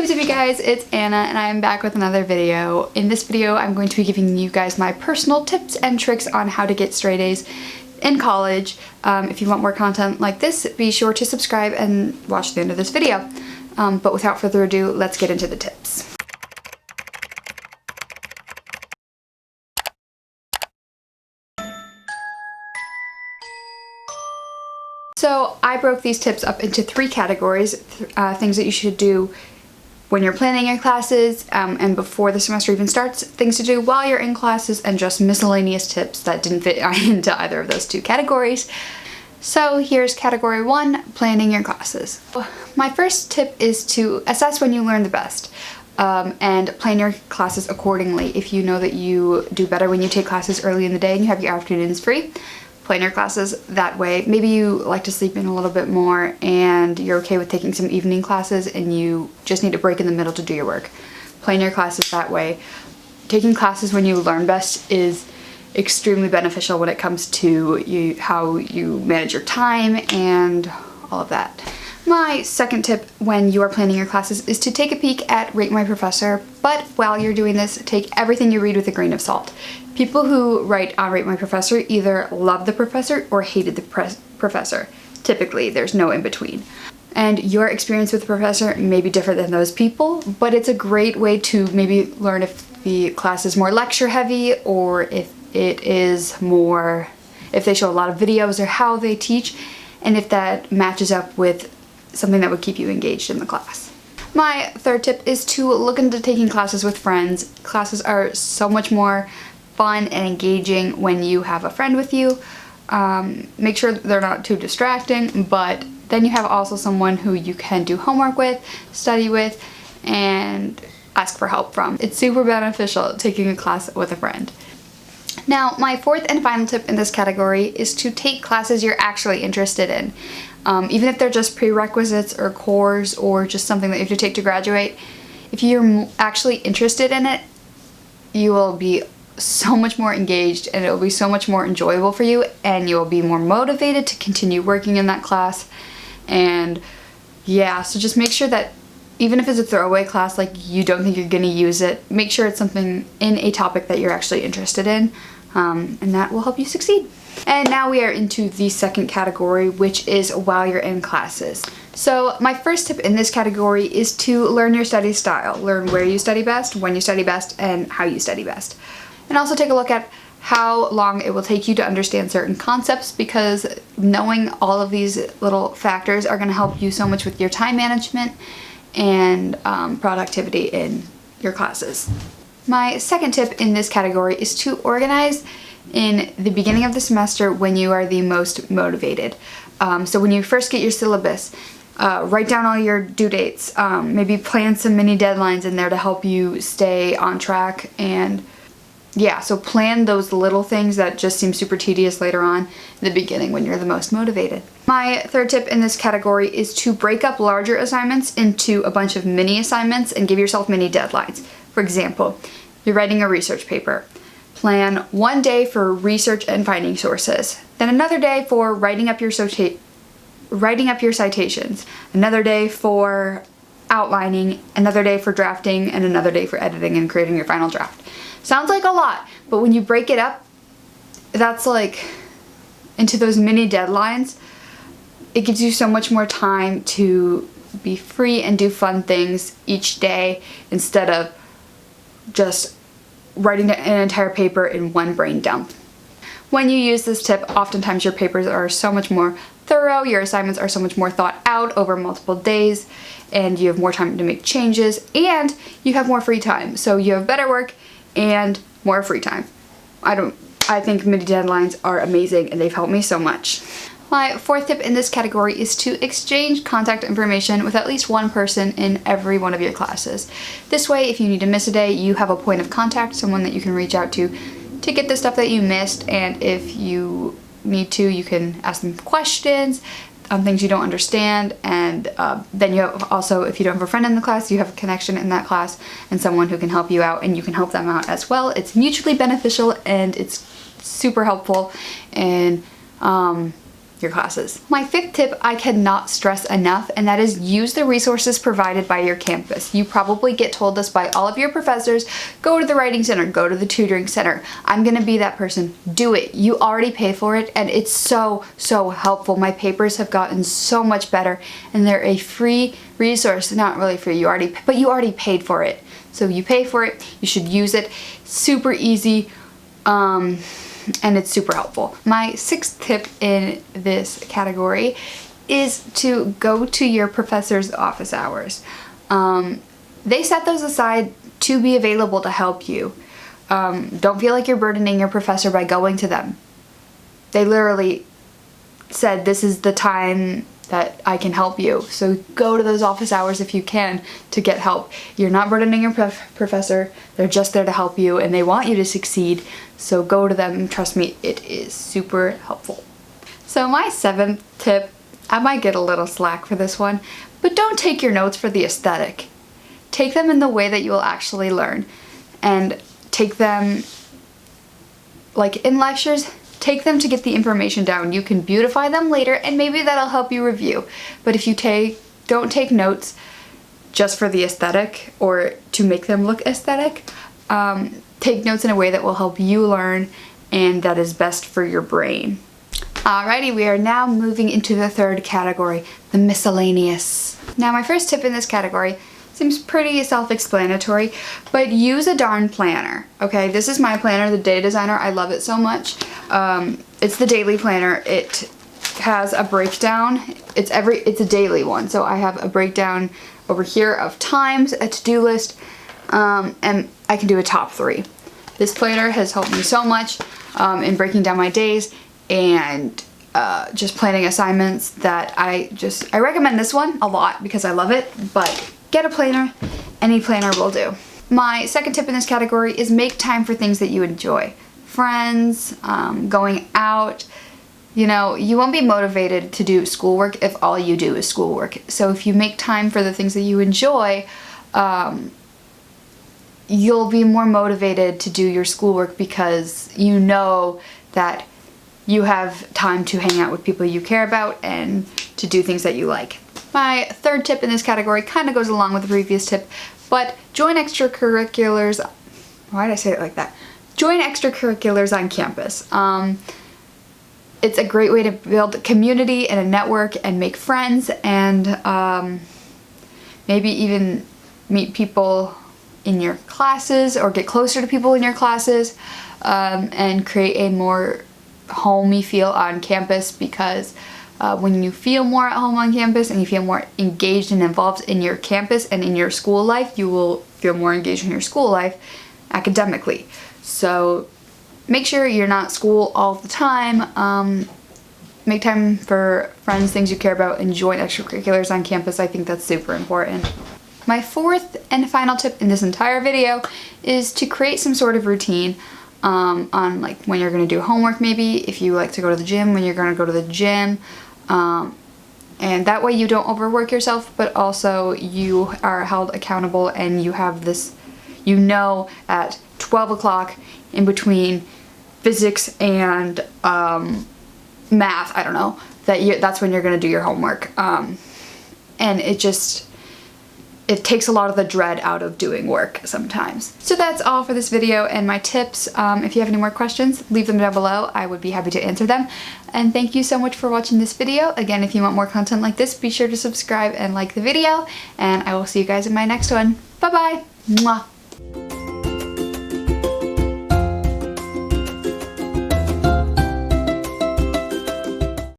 what's up you guys, it's Anna and I'm back with another video. In this video I'm going to be giving you guys my personal tips and tricks on how to get straight A's in college. If you want more content like this, be sure to subscribe and watch the end of this video. But without further ado, let's get into the tips. So I broke these tips up into three categories, things that you should do when you're planning your classes and before the semester even starts, things to do while you're in classes, and just miscellaneous tips that didn't fit into either of those two categories. So here's category 1, planning your classes. My first tip is to assess when you learn the best and plan your classes accordingly. If you know that you do better when you take classes early in the day and you have your afternoons free, plan your classes that way. Maybe you like to sleep in a little bit more and you're okay with taking some evening classes and you just need a break in the middle to do your work. Plan your classes that way. Taking classes when you learn best is extremely beneficial when it comes to how you manage your time and all of that. My second tip when you are planning your classes is to take a peek at Rate My Professor, but while you're doing this, take everything you read with a grain of salt. People who write on Rate My Professor either love the professor or hated the professor. Typically, there's no in between. And your experience with the professor may be different than those people, but it's a great way to maybe learn if the class is more lecture heavy or if it is more, if they show a lot of videos or how they teach, and if that matches up with something that would keep you engaged in the class. My third tip is to look into taking classes with friends. Classes are so much more fun and engaging when you have a friend with you. Make sure they're not too distracting, but then you have also someone who you can do homework with, study with, and ask for help from. It's super beneficial taking a class with a friend. Now, my fourth and final tip in this category is to take classes you're actually interested in. Even if they're just prerequisites or cores or just something that you have to take to graduate, if you're actually interested in it, you will be so much more engaged and it will be so much more enjoyable for you, and you will be more motivated to continue working in that class. And yeah, so just make sure that even if it's a throwaway class, like you don't think you're going to use it, make sure it's something in a topic that you're actually interested in, and that will help you succeed. And now we are into the second category, which is while you're in classes. So my first tip in this category is to learn your study style. Learn where you study best, when you study best, and how you study best. And also take a look at how long it will take you to understand certain concepts, because knowing all of these little factors are going to help you so much with your time management and productivity in your classes. My second tip in this category is to organize in the beginning of the semester when you are the most motivated. So when you first get your syllabus, write down all your due dates, maybe plan some mini deadlines in there to help you stay on track. And yeah, so plan those little things that just seem super tedious later on in the beginning when you're the most motivated. My third tip in this category is to break up larger assignments into a bunch of mini assignments and give yourself mini deadlines. For example, you're writing a research paper. Plan one day for research and finding sources, then another day for writing up your citations, another day for outlining, another day for drafting, and another day for editing and creating your final draft. Sounds like a lot, but when you break it up, that's like into those mini deadlines, it gives you so much more time to be free and do fun things each day instead of just writing an entire paper in one brain dump. When you use this tip, oftentimes your papers are so much more thorough, your assignments are so much more thought out over multiple days, and you have more time to make changes, and you have more free time. So you have better work and more free time. I think mini deadlines are amazing and they've helped me so much. My fourth tip in this category is to exchange contact information with at least one person in every one of your classes. This way, if you need to miss a day, you have a point of contact, someone that you can reach out to get the stuff that you missed, and if you need to, you can ask them questions on things you don't understand, and then you have also, if you don't have a friend in the class, you have a connection in that class and someone who can help you out, and you can help them out as well. It's mutually beneficial and it's super helpful, and your classes. My fifth tip I cannot stress enough, and that is use the resources provided by your campus. You probably get told this by all of your professors. Go to the writing center, go to the tutoring center. I'm gonna be that person. Do it. You already pay for it, and it's so helpful. My papers have gotten so much better, and they're a free resource. Not really free, but you already paid for it. So you pay for it, you should use it. Super easy. And it's super helpful. My sixth tip in this category is to go to your professor's office hours. They set those aside to be available to help you. Don't feel like you're burdening your professor by going to them. They literally said this is the time that I can help you. So go to those office hours if you can to get help. You're not burdening your professor. They're just there to help you and they want you to succeed. So go to them. Trust me, it is super helpful. So my seventh tip, I might get a little slack for this one, but don't take your notes for the aesthetic. Take them in the way that you will actually learn, and take them like in lectures. Take them to get the information down. You can beautify them later and maybe that'll help you review. But if you don't take notes just for the aesthetic or to make them look aesthetic, take notes in a way that will help you learn and that is best for your brain. Alrighty, we are now moving into the third category, the miscellaneous. Now my first tip in this category seems pretty self-explanatory, but use a darn planner. Okay, this is my planner, the Day Designer. I love it so much. It's the daily planner. It has a breakdown. It's a daily one, so I have a breakdown over here of times, a to-do list, and I can do a top 3. This planner has helped me so much in breaking down my days and just planning assignments that I recommend this one a lot because I love it, but get a planner. Any planner will do. My second tip in this category is make time for things that you enjoy. Friends, going out. You know, you won't be motivated to do schoolwork if all you do is schoolwork. So if you make time for the things that you enjoy, you'll be more motivated to do your schoolwork because you know that you have time to hang out with people you care about and to do things that you like. My third tip in this category kind of goes along with the previous tip, but join extracurriculars. Why did I say it like that? Join extracurriculars on campus. It's a great way to build a community and a network and make friends and maybe even meet people in your classes or get closer to people in your classes and create a more homey feel on campus because when you feel more at home on campus and you feel more engaged and involved in your campus and in your school life, you will feel more engaged in your school life academically. So make sure you're not school all the time. Make time for friends, things you care about, and join extracurriculars on campus. I think that's super important. My fourth and final tip in this entire video is to create some sort of routine on like when you're going to do homework, maybe if you like to go to the gym, when you're going to go to the gym. And that way you don't overwork yourself, but also you are held accountable and you have this, you know, at 12 o'clock in between physics and math, I don't know, that's when you're going to do your homework. And it takes a lot of the dread out of doing work sometimes. So that's all for this video and my tips. If you have any more questions, leave them down below. I would be happy to answer them. And thank you so much for watching this video. Again, if you want more content like this, be sure to subscribe and like the video. And I will see you guys in my next one. Bye-bye. Mwah.